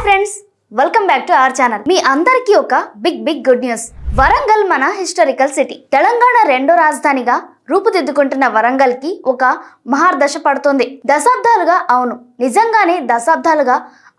Friends, welcome back to our channel. మీ అందరికీ ఒక బిగ్ గుడ్ న్యూస్. వరంగల్ మన హిస్టారికల్ సిటీ. తెలంగాణ రెండో రాజధానిగా రూపుదిద్దుకుంటున్న వరంగల్ కి ఒక మహార్దశ పడుతుంది. దశాబ్దాలుగా, అవును నిజంగానే దశాబ్దాలుగా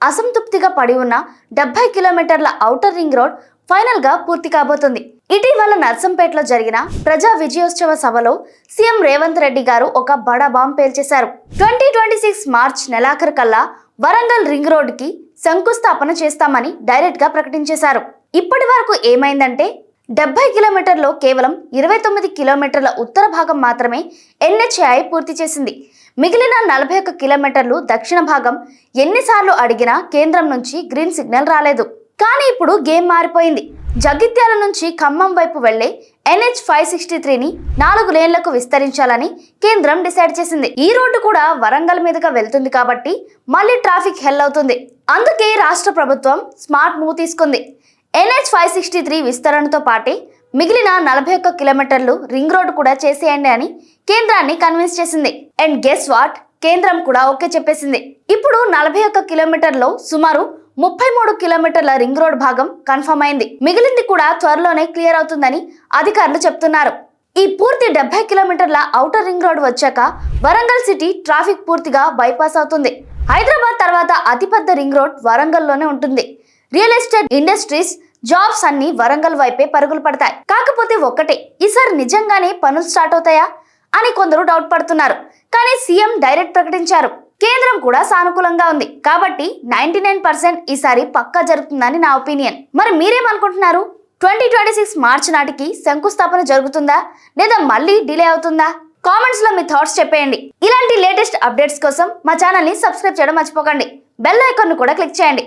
అసంతృప్తిగా పడి ఉన్న 70 కిలోమీటర్ల ఔటర్ రింగ్ రోడ్ ఫైనల్ గా పూర్తి కాబోతుంది. ఇటీవల నర్సంపేటలో జరిగిన ప్రజా విజయోత్సవ సభలో సీఎం రేవంత్ రెడ్డి గారు ఒక బడా బాంబ్ పేల్చేశారు. 2026 మార్చ్ నెలాఖరు కల్లా వరంగల్ రింగ్ రోడ్ కి శంకుస్థాపన చేస్తామని డైరెక్ట్ గా ప్రకటించేశారు. ఇప్పటి వరకు ఏమైందంటే 70 కిలోమీటర్లో కేవలం 29 కిలోమీటర్ల ఉత్తర భాగం మాత్రమే NHAI పూర్తి చేసింది. మిగిలిన 41 కిలోమీటర్లు దక్షిణ భాగం ఎన్నిసార్లు అడిగినా కేంద్రం నుంచి గ్రీన్ సిగ్నల్ రాలేదు. కానీ ఇప్పుడు గేమ్ మారిపోయింది. జగిత్యాల నుంచి ఖమ్మం వైపు వెళ్లే NH 563ని 4 లేన్లకు విస్తరించాలని కేంద్రం డిసైడ్ చేసింది. ఈ రోడ్డు కూడా వరంగల్ మీదుగా వెళ్తుంది కాబట్టి మళ్ళీ ట్రాఫిక్ హెల్ అవుతుంది. అందుకే రాష్ట్ర ప్రభుత్వం స్మార్ట్ మూవ్ తీసుకుంది. NH 563 విస్తరణతో పాటే మిగిలిన 41 కిలోమీటర్లు రింగ్ రోడ్ కూడా చేసేయండి అని కేంద్రాన్ని కన్విన్స్ చేసింది. అండ్ గెస్ వాట్, కేంద్రం కూడా ఓకే చెప్పేసింది. ఇప్పుడు 41 కిలోమీటర్లో సుమారు 33 కిలోమీటర్ల రింగ్ రోడ్ భాగం కన్ఫర్మ్ అయింది. మిగిలింది కూడా త్వరలోనే క్లియర్ అవుతుందని అధికారులు చెప్తున్నారు. ఈ పూర్తి 70 కిలోమీటర్ల ఔటర్ రింగ్ రోడ్ వచ్చాక వరంగల్ సిటీ ట్రాఫిక్ పూర్తిగా బైపాస్ అవుతుంది. హైదరాబాద్ తర్వాత అతిపెద్ద రింగ్ రోడ్ వరంగల్లోనే ఉంటుంది. రియల్ ఎస్టేట్, ఇండస్ట్రీస్, జాబ్స్ అన్ని వరంగల్ వైపే పరుగులు పడతాయి. కాకపోతే ఒక్కటే, ఈసారి నిజంగానే పనులు స్టార్ట్ అవుతాయా అని కొందరు డౌట్ పడుతున్నారు. కానీ సీఎం డైరెక్ట్ ప్రకటించారు. కేంద్రం కూడా సానుకూలంగా ఉంది కాబట్టి 99% ఈసారి పక్కా జరుగుతుందని నా ఒపీనియన్. మరి మీరేమనుకుంటున్నారు? 2026 మార్చి నాటికి శంకుస్థాపన జరుగుతుందా లేదా మళ్ళీ డిలే అవుతుందా? కామెంట్స్ లో మీ థాట్స్ చెప్పేయండి. ఇలాంటి లేటెస్ట్ అప్డేట్స్ కోసం మా ఛానల్ ని సబ్స్క్రైబ్ చేయడం మర్చిపోకండి. బెల్ ఐకాన్ ను కూడా క్లిక్ చేయండి.